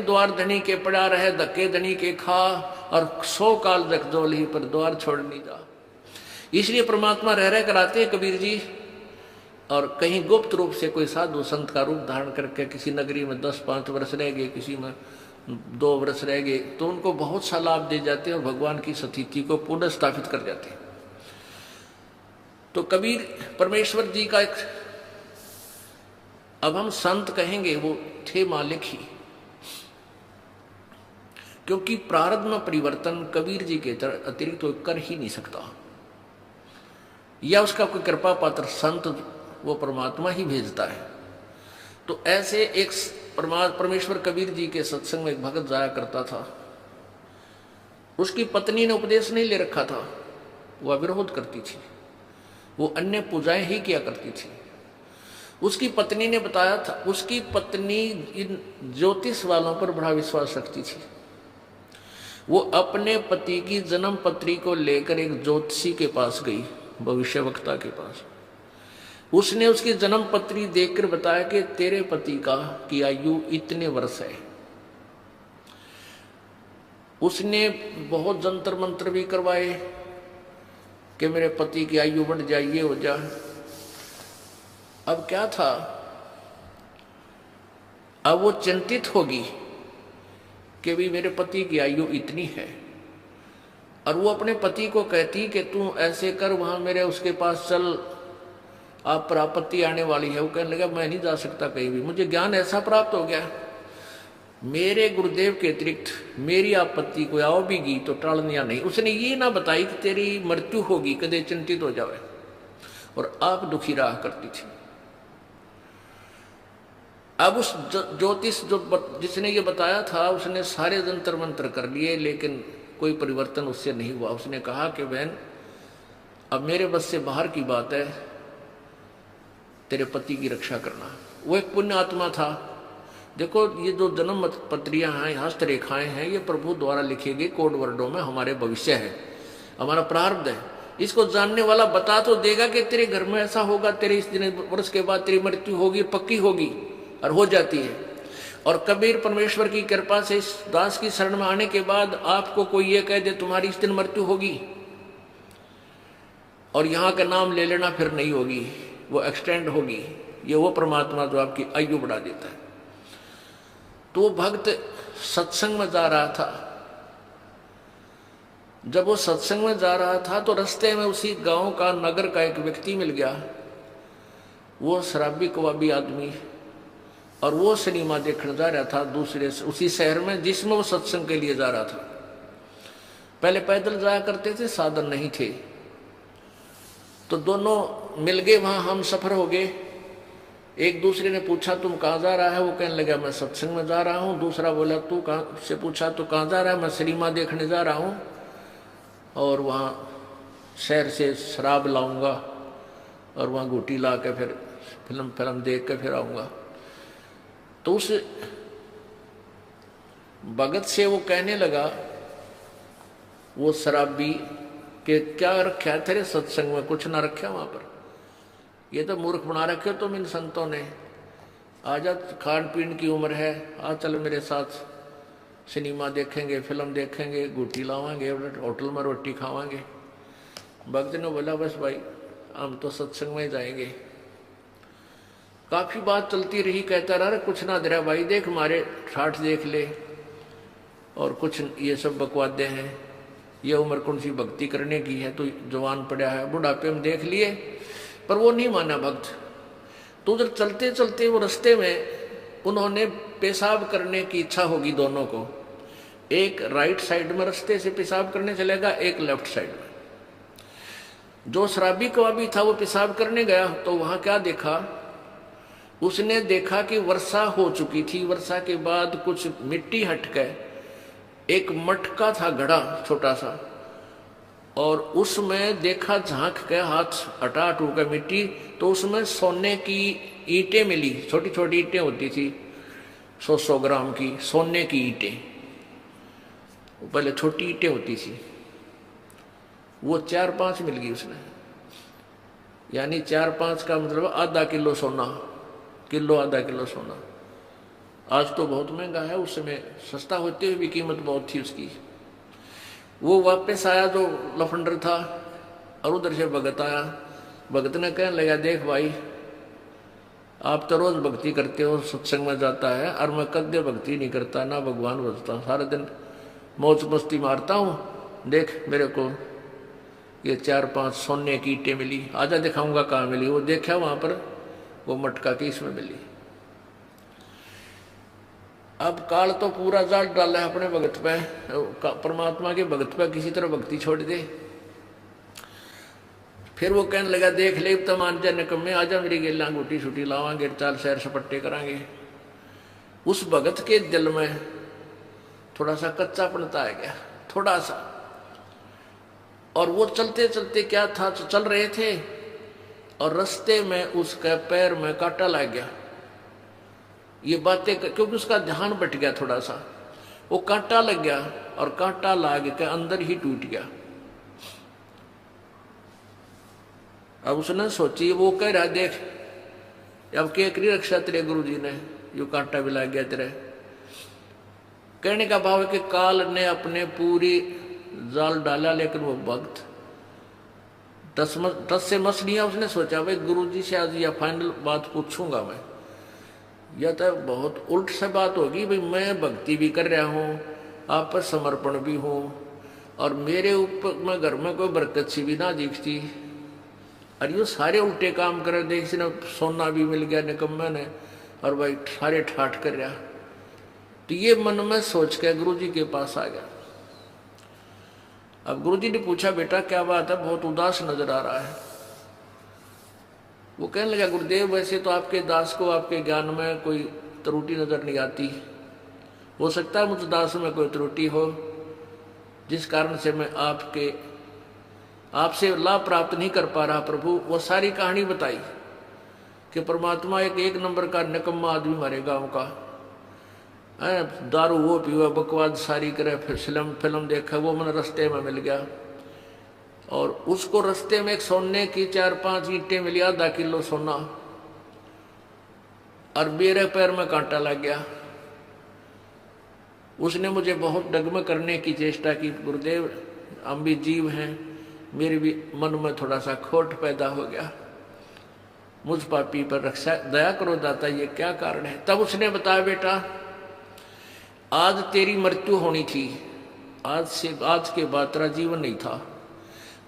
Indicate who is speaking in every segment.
Speaker 1: हैं, द्वार धनी के पड़ा रहे, धक्के धनी के खा, और 100 काल जख जोली पर द्वार छोड़ नहीं जा। इसलिए परमात्मा रह रह कराते हैं कबीर जी। और कहीं गुप्त रूप से कोई साधु संत का रूप धारण करके किसी नगरी में 10-5 वर्ष रह गए, किसी में 2 वर्ष रह गए, तो उनको बहुत सा लाभ दे जाते हैं और भगवान की स्थिति को पुनः स्थापित कर जाते हैं। तो कबीर परमेश्वर जी का एक, अब हम संत कहेंगे, वो थे मालिक ही, क्योंकि प्रारब्ध में परिवर्तन कबीर जी के अतिरिक्त तो कर ही नहीं सकता, या उसका कोई कृपा पात्र संत वो परमात्मा ही भेजता है। तो ऐसे एक परमेश्वर कबीर जी के सत्संग में एक भगत जाया करता था। उसकी पत्नी ने उपदेश नहीं ले रखा था, वह विरोध करती थी, वो अन्य पूजाएं ही किया करती थी। उसकी पत्नी ने बताया था, उसकी पत्नी इन ज्योतिष वालों पर बड़ा विश्वास रखती थी। वो अपने पति की जन्म पत्री को लेकर एक ज्योतिषी के पास गई, भविष्यवक्ता के पास। उसने उसकी जन्म पत्री देखकर बताया कि तेरे पति की आयु इतने वर्ष है। उसने बहुत जंतर मंत्र भी करवाए कि मेरे पति की आयु बढ़ जाए, ये हो जाए। अब क्या था, अब वो चिंतित होगी कि भी मेरे पति की आयु इतनी है, और वो अपने पति को कहती कि तू ऐसे कर, वहां मेरे उसके पास चल, आप पर आपत्ति आने वाली है। वो कहने लगा मैं नहीं जा सकता कहीं भी, मुझे ज्ञान ऐसा प्राप्त हो गया, मेरे गुरुदेव के अतिरिक्त मेरी आपत्ति को आओ भी गई तो टालनिया नहीं। उसने ये ना बताई कि तेरी मृत्यु होगी, कदे चिंतित हो जावे, और आप दुखी रहा करती थी। अब उस ज्योतिष जिसने ये बताया था, उसने सारे जंतर मंत्र कर लिए, लेकिन कोई परिवर्तन उससे नहीं हुआ। उसने कहा कि बहन अब मेरे बस से बाहर की बात है, तेरे पति की रक्षा करना। वो एक पुण्य आत्मा था। देखो ये जो जन्म पत्रियां हैं, हस्तरेखाएं हैं, ये प्रभु द्वारा लिखे गए कोड वर्डों में हमारे भविष्य है, हमारा प्रारब्ध है। इसको जानने वाला बता तो देगा कि तेरे घर में ऐसा होगा, तेरे इस दिन वर्ष के बाद तेरी मृत्यु होगी, पक्की होगी, और हो जाती है। और कबीर परमेश्वर की कृपा से इस दास की शरण में आने के बाद आपको कोई ये कह दे तुम्हारी इस दिन मृत्यु होगी, और यहाँ का नाम ले लेना फिर नहीं होगी, वो एक्सटेंड होगी। ये वो परमात्मा जो आपकी आयु बढ़ा देता है। तो वो भक्त सत्संग में जा रहा था। जब वो सत्संग में जा रहा था तो रास्ते में उसी गांव का, नगर का एक व्यक्ति मिल गया। वो शराबी कबाबी आदमी, और वो सिनेमा देखने जा रहा था दूसरे उसी शहर में जिसमें वो सत्संग के लिए जा रहा था। पहले पैदल जाया करते थे, साधन नहीं थे, तो दोनों मिल गए, वहां हम सफर हो गए। एक दूसरे ने पूछा तुम कहाँ जा रहा है, वो कहने लगा मैं सत्संग में जा रहा हूँ। दूसरा बोला तू कहाँ से, पूछा तो कहाँ जा रहा है, मैं सिनेमा देखने जा रहा हूँ, और वहाँ शहर से शराब लाऊंगा, और वहाँ घूटी ला के फिर फिल्म देख के फिर आऊँगा। तो उस भगत से वो कहने लगा, वो शराबी, कि क्या रखा है तेरे सत्संग में, कुछ ना रखा वहां पर, ये तो मूर्ख बना रखे तुम इन संतों ने। आजा, खान पीन की उम्र है, आ चल मेरे साथ, सिनेमा देखेंगे, फिल्म देखेंगे, घूटी लावांगे, होटल में रोटी खावांगे। भक्त ने बोला बस भाई हम तो सत्संग में जाएंगे। काफी बात चलती रही, कहता रहा कुछ ना दे रहा भाई, देख हमारे ठाठ देख ले, और कुछ ये सब बकवादे हैं, ये उम्र कौन सी भक्ति करने की है, तो जवान पड़ा है, बुढ़ापे में देख लिए। पर वो नहीं माना भक्त। तो उधर चलते चलते वो रास्ते में उन्होंने पेशाब करने की इच्छा होगी दोनों को, एक राइट साइड में रास्ते से पेशाब करने चलेगा, एक लेफ्ट साइड में। जो शराबी कबाबी था वो पेशाब करने गया, तो वहां क्या देखा, उसने देखा कि वर्षा हो चुकी थी। वर्षा के बाद कुछ मिट्टी हट गए, एक मटका था घड़ा छोटा सा, और उसमें देखा झांक के हाथ हटा हटू का मिट्टी, तो उसमें सोने की ईंटें मिली, छोटी छोटी ईंटें होती थी 100-100 ग्राम की सोने की ईंटें, पहले छोटी ईंटें होती थी, वो 4-5 मिल गई उसमें। यानी 4-5 का मतलब आधा किलो सोना, किलो आधा किलो सोना। आज तो बहुत महंगा है, उस समय सस्ता होते हुए भी कीमत बहुत थी उसकी। वो वापस आया जो लफंडर था, और उधर से भगत आया। भगत ने कहने लगा, देख भाई, आप तो रोज भक्ति करते हो, सत्संग में जाता है, और मैं कद्य भक्ति नहीं करता, ना भगवान भजता, सारा दिन मौज मस्ती मारता हूँ। देख मेरे को ये 4-5 सोने की ईंटें मिली, आजा दिखाऊंगा कहाँ मिली। वो देखा वहां पर, वो मटका की इसमें मिली। अब काल तो पूरा जाल डाला है अपने भगत पे, परमात्मा के भगत पे किसी तरह भक्ति छोड़ दे। फिर वो कहने लगा, देख ले तो मान जा निकम्मे, आजा मेरी गेला अंगूठी छुटी लावांगे, चाल सैर सपट्टे करांगे। उस भगत के दिल में थोड़ा सा कच्चापनता आ गया, थोड़ा सा। और वो चलते चलते क्या था, चल रहे थे और रास्ते में उसके पैर में कांटा लग गया। ये बातें क्योंकि उसका ध्यान बट गया थोड़ा सा, वो कांटा लग गया और कांटा लाग के अंदर ही टूट गया। अब उसने सोची, वो कह रहा, देख अब क्या करी रक्षा तेरे गुरु जी ने, यो कांटा भी लग गया तेरे। कहने का भाव है कि काल ने अपने पूरी जाल डाला, लेकिन वो भक्त 10 से मछलियां उसने सोचा, भाई गुरु जी से आज या फाइनल बात पूछूंगा मैं, यह तो बहुत उल्ट से बात होगी। भाई मैं भक्ति भी कर रहा हूँ, आप पर समर्पण भी हूँ, और मेरे ऊपर मैं घर में कोई बरकत सी भी ना दिखती, और ये सारे उल्टे काम कर दे। किसी ने सोना भी मिल गया निकम्मे ने, और भाई सारे ठाठ कर रहा। तो ये मन में सोच के गुरु जी के पास आ गया। अब गुरु जी ने पूछा, बेटा क्या बात है, बहुत उदास नजर आ रहा है। वो कहने लगा, गुरुदेव वैसे तो आपके दास को आपके ज्ञान में कोई त्रुटि नजर नहीं आती, हो सकता है मुझ दास में कोई त्रुटि हो, जिस कारण से मैं आपसे लाभ प्राप्त नहीं कर पा रहा। प्रभु वो सारी कहानी बताई कि परमात्मा एक नंबर का निकम्मा आदमी हमारे गांव का है, दारू वो पीवा, बकवाद सारी करे, फिर फिल्म देखा, वो मन रास्ते में मिल गया, और उसको रास्ते में एक सोने की 4-5 ईंटें मिली, आधा किलो सोना, और मेरे पैर में कांटा लग गया। उसने मुझे बहुत डगमग करने की चेष्टा की, गुरुदेव हम भी जीव हैं, मेरे भी मन में थोड़ा सा खोट पैदा हो गया, मुझ पापी पर रक्षा दया करो दाता, ये क्या कारण है। तब उसने बताया, बेटा आज तेरी मृत्यु होनी थी, आज के बाद तेरा जीवन नहीं था,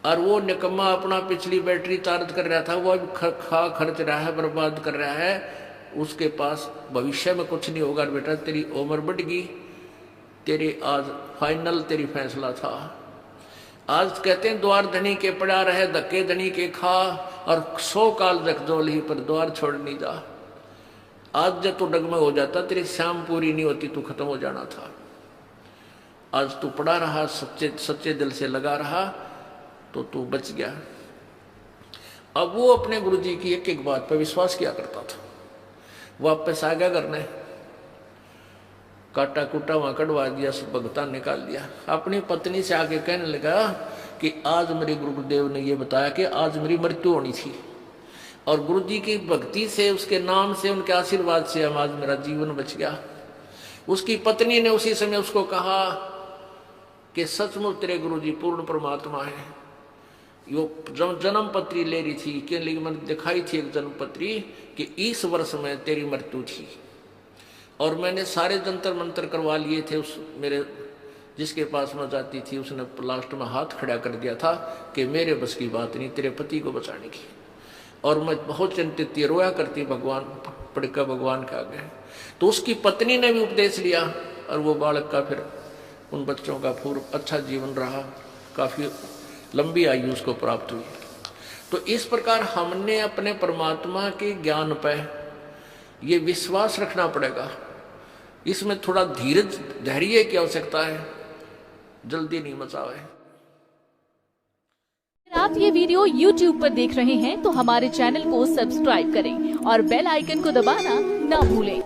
Speaker 1: और वो निकम्मा अपना पिछली बैटरी चार्ज कर रहा था, वो खर्च रहा है, बर्बाद कर रहा है, उसके पास भविष्य में कुछ नहीं होगा। बेटा तेरी उम्र बढ़ गई, तेरे आज फाइनल तेरी फैसला था। आज कहते हैं द्वार धनी के पड़ा रहे, धक्के धनी के खा, और 100 काल जगजोल ही पर द्वार छोड़ नहीं जा। आज जब तू डगमग हो जाता, तेरी शाम पूरी नहीं होती, तू खत्म हो जाना था। आज तू पड़ा रहा, सच्चे दिल से लगा रहा, तो तू बच गया। अब वो अपने गुरुजी की एक एक बात पर विश्वास किया करता था। वापस आ गया करने, काटा कुटा वहां कटवा दिया, सब भगता निकाल दिया। अपनी पत्नी से आके कहने लगा कि आज मेरे गुरुदेव ने ये बताया कि आज मेरी मृत्यु होनी थी, और गुरु जी की भक्ति से, उसके नाम से, उनके आशीर्वाद से आज मेरा जीवन बच गया। उसकी पत्नी ने उसी समय उसको कहा कि सचमुच तेरे गुरु जी पूर्ण परमात्मा है। यो जन्म पत्री ले रही थी कि, लेकिन मैंने दिखाई थी एक जन्म पत्री कि इस वर्ष में तेरी मृत्यु थी, और मैंने सारे जंतर मंत्र करवा लिए थे। उस मेरे जिसके पास मैं जाती थी, उसने लास्ट में हाथ खड़ा कर दिया था कि मेरे बस की बात नहीं तेरे पति को बचाने की, और मैं बहुत चिंतित थी, रोया करती भगवान पड़कर भगवान के आगे। तो उसकी पत्नी ने भी उपदेश लिया, और वो बालक का फिर उन बच्चों का पूर्व अच्छा जीवन रहा, काफी लंबी आयु उसको प्राप्त हुई। तो इस प्रकार हमने अपने परमात्मा के ज्ञान पर ये विश्वास रखना पड़ेगा। इसमें थोड़ा धीरज धैर्य की आवश्यकता है, जल्दी नहीं मचावे।
Speaker 2: आप ये वीडियो YouTube पर देख रहे हैं तो हमारे चैनल को सब्सक्राइब करें और बेल आइकन को दबाना ना भूलें।